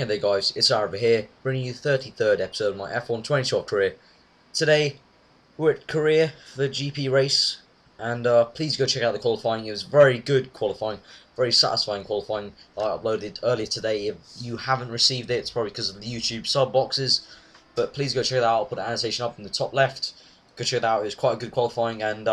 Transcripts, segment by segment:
Hey there guys, it's over here, bringing you the 33rd episode of my F1 20 short career. Today, we're at Korea for the GP race, and please go check out the qualifying. It was very good qualifying, very satisfying qualifying. I uploaded earlier today. If you haven't received it, it's probably because of the YouTube sub boxes, but please go check it out. I'll put the annotation up in the top left. Go check it out, it was quite a good qualifying, and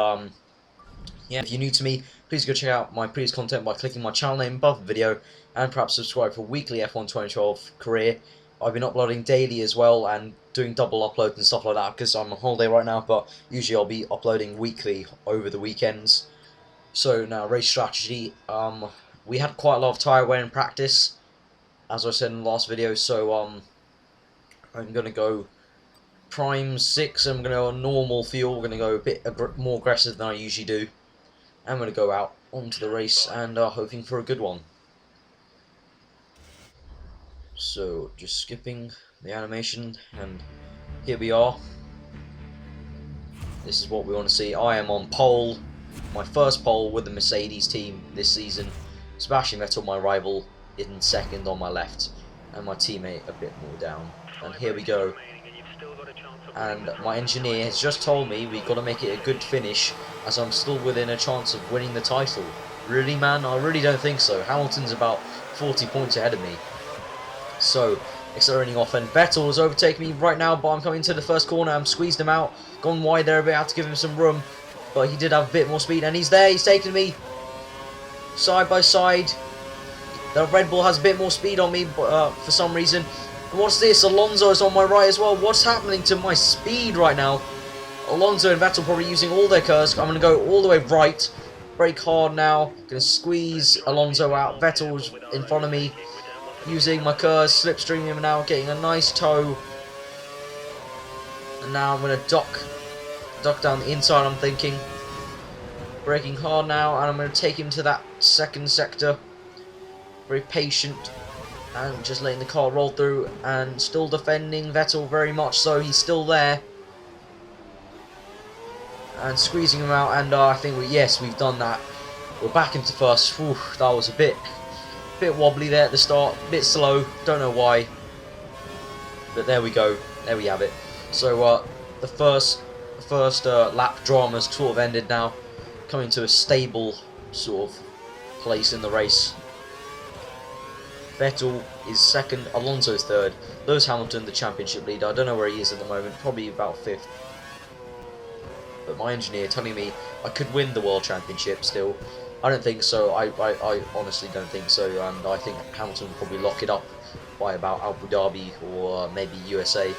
yeah, if you're new to me, please go check out my previous content by clicking my channel name above the video, and perhaps subscribe for weekly F1 2012 career. I've been uploading daily as well, and doing double uploads and stuff like that, because I'm on holiday right now, but usually I'll be uploading weekly over the weekends. So now, race strategy. We had quite a lot of tyre wear in practice, as I said in the last video, so I'm going to go Prime 6, I'm going to go on normal fuel, we're going to go a bit more aggressive than I usually do. I'm going to go out onto the race and hoping for a good one. So, just skipping the animation, and here we are. This is what we want to see. I am on pole, my first pole with the Mercedes team this season. Sebastian Vettel, my rival, in second on my left, and my teammate a bit more down. And here we go. And my engineer has just told me we've got to make it a good finish, as I'm still within a chance of winning the title. Really, man? I really don't think so. Hamilton's about 40 points ahead of me. So, accelerating off, and Vettel has overtaken me right now, but I'm coming to the first corner. I'm squeezed him out, gone wide there a bit, I had to give him some room, but he did have a bit more speed, and he's there, he's taking me side by side. The Red Bull has a bit more speed on me for some reason. And what's this? Alonso is on my right as well. What's happening to my speed right now? Alonso and Vettel probably using all their curves. I'm going to go all the way right. Brake hard now. Going to squeeze Alonso out. Vettel's in front of me. Using my curves. Slipstreaming him now. Getting a nice toe. And now I'm going to duck down the inside, I'm thinking. Braking hard now. And I'm going to take him to that second sector. Very patient. And just letting the car roll through, and still defending Vettel very much so. He's still there, and squeezing him out. And I think we've done that. We're back into first. Whew, that was a bit wobbly there at the start, a bit slow. Don't know why, but there we go. There we have it. So the first lap drama's sort of ended now, coming to a stable sort of place in the race. Vettel is second, Alonso's third. Lewis Hamilton, the championship leader. I don't know where he is at the moment, probably about fifth. But my engineer telling me I could win the World Championship still. I don't think so. I honestly don't think so, and I think Hamilton will probably lock it up by about Abu Dhabi or maybe USA.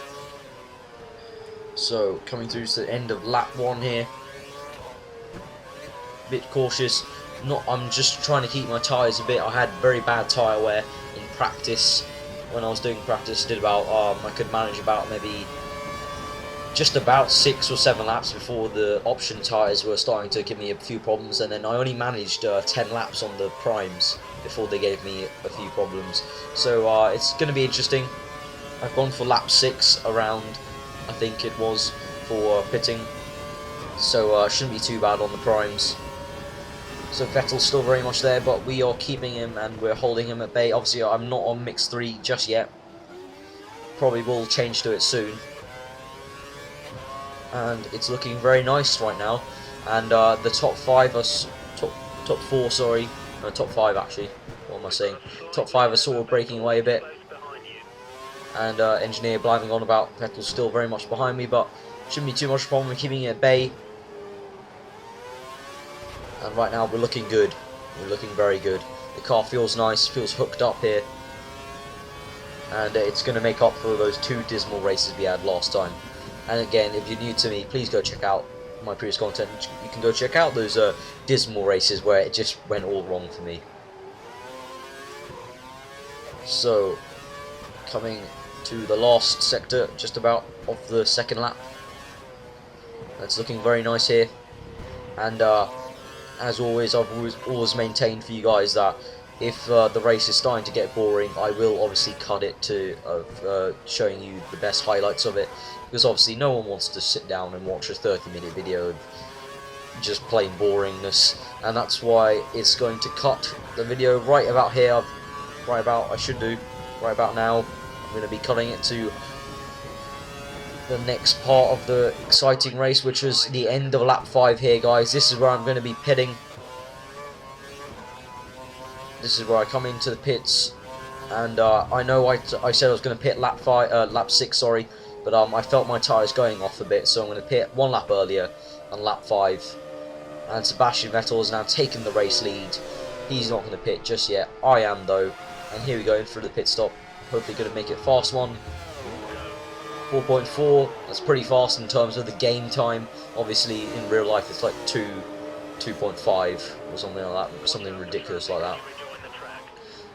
So, coming through to the end of lap 1 here. Bit cautious. I'm just trying to keep my tyres a bit. I had very bad tyre wear in practice. When I was doing practice, I could manage about maybe just about 6 or 7 laps before the option tyres were starting to give me a few problems, and then I only managed 10 laps on the primes before they gave me a few problems. So it's going to be interesting. I've gone for lap 6 around, I think it was, for pitting, so shouldn't be too bad on the primes. So Vettel's still very much there, but we are keeping him and we're holding him at bay. Obviously, I'm not on Mix 3 just yet. Probably will change to it soon. And it's looking very nice right now. And the top 5 are... Top 4, sorry. No, top 5 actually. What am I saying? Top 5 are sort of breaking away a bit. And engineer blathering on about Vettel's still very much behind me, but shouldn't be too much problem with keeping it at bay. And right now we're looking good. We're looking very good. The car feels nice, feels hooked up here. And it's going to make up for those 2 dismal races we had last time. And again, if you're new to me, please go check out my previous content. You can go check out those dismal races where it just went all wrong for me. So, coming to the last sector, just about of the second lap. That's looking very nice here. And as always, I've always maintained for you guys that if the race is starting to get boring, I will obviously cut it to showing you the best highlights of it, because obviously no one wants to sit down and watch a 30-minute video of just plain boringness, and that's why it's going to cut the video right about here, right about, I should do, right about now, I'm going to be cutting it to the next part of the exciting race, which was the end of lap 5 here, guys. This is where I'm going to be pitting. This is where I come into the pits, and I know I said I was going to pit lap 6, sorry, but I felt my tyres going off a bit, so I'm going to pit 1 lap earlier on lap 5. And Sebastian Vettel has now taken the race lead. He's not going to pit just yet. I am though, and here we go in for the pit stop. Hopefully going to make it a fast one. 4.4, that's pretty fast in terms of the game time. Obviously in real life it's like 2.5 or something like that, something ridiculous like that.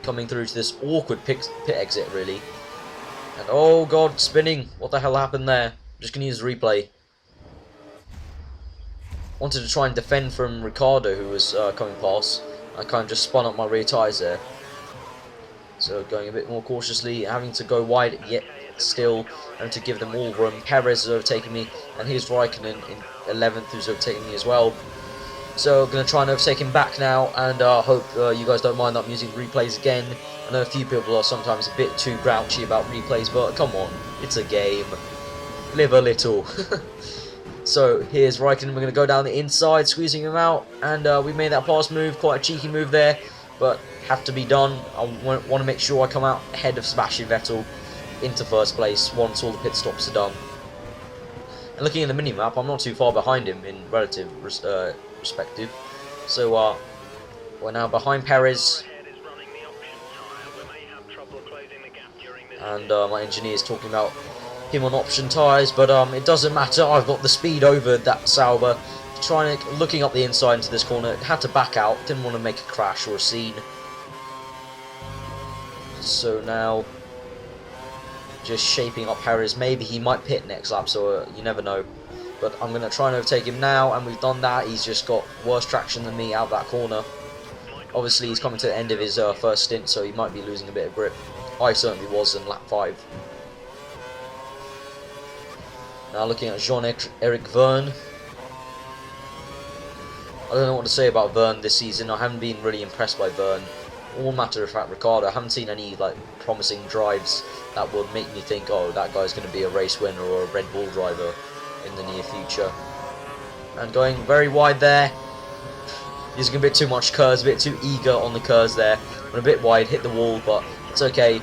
Coming through to this awkward pit exit really. And oh god, spinning, what the hell happened there? I'm just going to use the replay. Wanted to try and defend from Ricciardo, who was coming past. I kind of just spun up my rear tyres there. So going a bit more cautiously, having to go wide yet still, and to give them all room. Perez has overtaken me, and here's Raikkonen in 11th, who's overtaking me as well. So going to try and overtake him back now, and hope you guys don't mind that I'm using replays again. I know a few people are sometimes a bit too grouchy about replays, but come on, it's a game. Live a little. So here's Raikkonen, we're going to go down the inside, squeezing him out, and we made that pass move, quite a cheeky move there, but have to be done. I want to make sure I come out ahead of Sebastian Vettel into first place once all the pit stops are done. And looking at the mini-map, I'm not too far behind him in relative perspective. So we're now behind Perez, and my engineer is talking about him on option tyres, but it doesn't matter. I've got the speed over that Sauber. Looking up the inside into this corner, had to back out, didn't want to make a crash or a scene. So now just shaping up Perez. Maybe he might pit next lap, so you never know. But I'm going to try and overtake him now, and we've done that. He's just got worse traction than me out that corner. Obviously he's coming to the end of his first stint, so he might be losing a bit of grip. I certainly was in lap 5. Now looking at Jean-Eric Vergne. I don't know what to say about Vergne this season. I haven't been really impressed by Vergne. All matter of fact, Ricciardo, I haven't seen any like promising drives that would make me think, oh, that guy's going to be a race winner or a Red Bull driver in the near future. And going very wide there. Using a bit too much curves, a bit too eager on the curves there. Went a bit wide, hit the wall, but it's okay.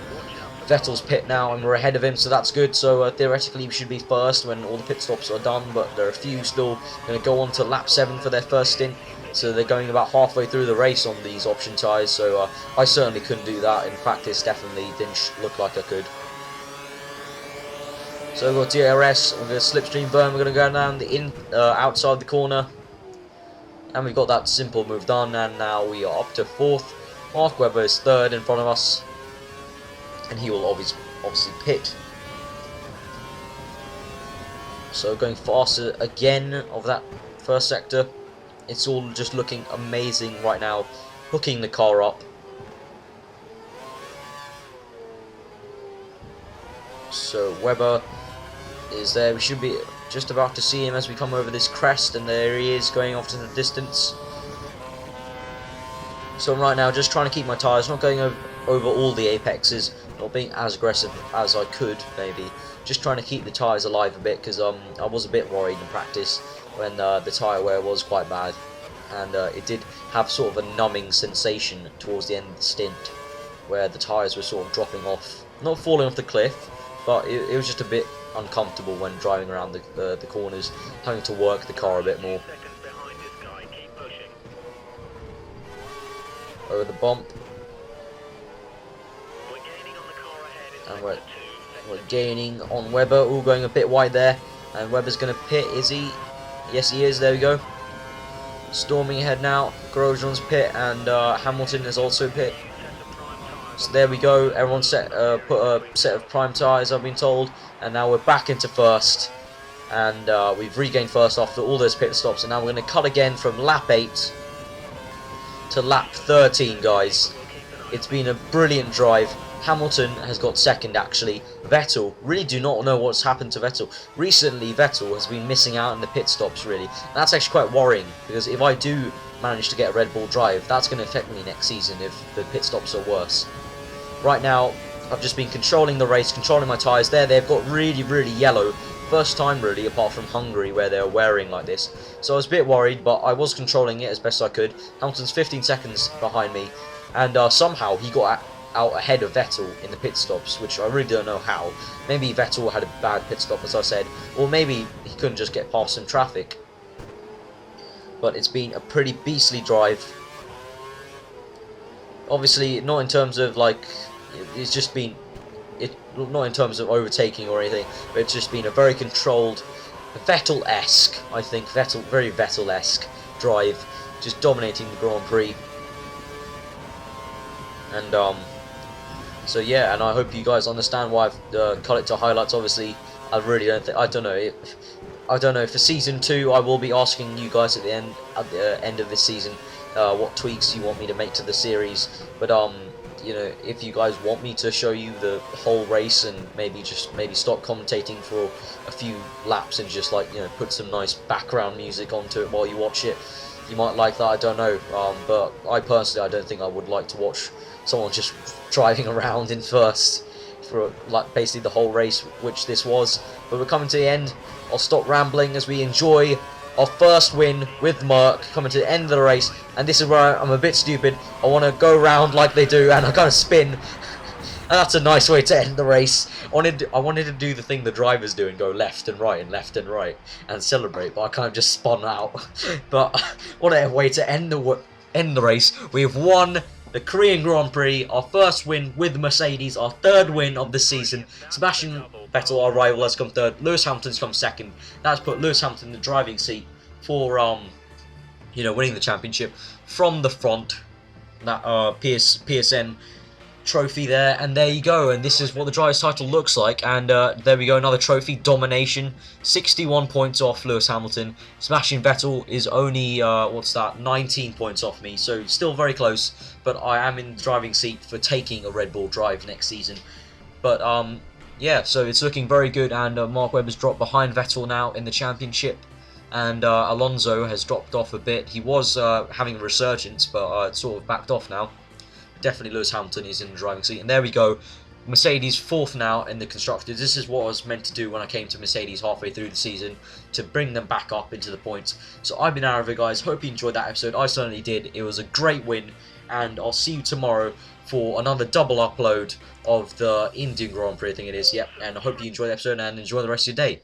Vettel's pit now, and we're ahead of him, so that's good. So theoretically we should be first when all the pit stops are done, but there are a few still going to go on to lap 7 for their first stint. So they're going about halfway through the race on these option tyres, so I certainly couldn't do that. In practice, definitely didn't look like I could. So we've got DRS, we're going to slipstream Vergne, we're going to go down the outside the corner. And we've got that simple move done, and now we are up to 4th. Mark Webber is 3rd in front of us. And he will obviously pit. So going faster again of that first sector. It's all just looking amazing right now. Hooking the car up. So Webber is there. We should be just about to see him as we come over this crest, and there he is going off to the distance. So right now just trying to keep my tyres, not going over all the apexes, not being as aggressive as I could maybe, just trying to keep the tyres alive a bit, because I was a bit worried in practice when the tyre wear was quite bad, and it did have sort of a numbing sensation towards the end of the stint where the tyres were sort of dropping off, not falling off the cliff, but it was just a bit uncomfortable when driving around the corners, having to work the car a bit more. Over the bump, and we're gaining on Webber, all going a bit wide there, and Webber's going to pit, is he? Yes he is, there we go. Storming ahead now, Grosjean's pit, and Hamilton is also pit. So there we go, everyone's put a set of prime tyres, I've been told, and now we're back into first, and we've regained first after all those pit stops, and now we're going to cut again from lap 8 to lap 13, guys. It's been a brilliant drive. Hamilton has got second actually. Vettel, really do not know what's happened to Vettel. Recently Vettel has been missing out in the pit stops really. And that's actually quite worrying, because if I do manage to get a Red Bull drive, that's going to affect me next season if the pit stops are worse. Right now, I've just been controlling the race, controlling my tyres. There, they've got really, really yellow. First time, really, apart from Hungary, where they're wearing like this. So I was a bit worried, but I was controlling it as best I could. Hamilton's 15 seconds behind me, and somehow he got out ahead of Vettel in the pit stops, which I really don't know how. Maybe Vettel had a bad pit stop, as I said, or maybe he couldn't just get past some traffic. But it's been a pretty beastly drive. Obviously, not in terms of, like, it's just been, not in terms of overtaking or anything, but it's just been a very controlled, Vettel-esque, I think, very Vettel-esque drive, just dominating the Grand Prix. And, so yeah, and I hope you guys understand why I've cut it to highlights. Obviously, I really don't think, I don't know, for Season 2, I will be asking you guys at the end of this season, what tweaks you want me to make to the series, but you know, if you guys want me to show you the whole race and maybe stop commentating for a few laps and just, like, you know, put some nice background music onto it while you watch it, you might like that. I don't know, but I personally, I don't think I would like to watch someone just driving around in first for, like, basically the whole race, which this was. But we're coming to the end. I'll stop rambling as we enjoy our first win with Merc, coming to the end of the race. And this is where I'm a bit stupid. I want to go around like they do, and I kind of spin. And that's a nice way to end the race. I wanted to do the thing the drivers do and go left and right and left and right and celebrate, but I kind of just spun out. But what a way to end the race. We've won the Korean Grand Prix, our first win with Mercedes, our third win of the season. Sebastian Vettel, our rival, has come third. Lewis Hamilton's come second. That's put Lewis Hamilton in the driving seat for, you know, winning the championship from the front. That PSN trophy there, and there you go. And this is what the driver's title looks like. And there we go, another trophy, domination. 61 points off Lewis Hamilton. Sebastian Vettel is only 19 points off me, so still very close. But I am in the driving seat for taking a Red Bull drive next season. But yeah, so it's looking very good, and Mark Webber's dropped behind Vettel now in the championship. And Alonso has dropped off a bit. He was having a resurgence, but it's sort of backed off now. Definitely Lewis Hamilton is in the driving seat. And there we go. Mercedes fourth now in the Constructors. This is what I was meant to do when I came to Mercedes halfway through the season, to bring them back up into the points. So I've been Aravic, guys. Hope you enjoyed that episode. I certainly did. It was a great win. And I'll see you tomorrow for another double upload of the Indian Grand Prix, I think it is. Yep. And I hope you enjoyed the episode and enjoy the rest of your day.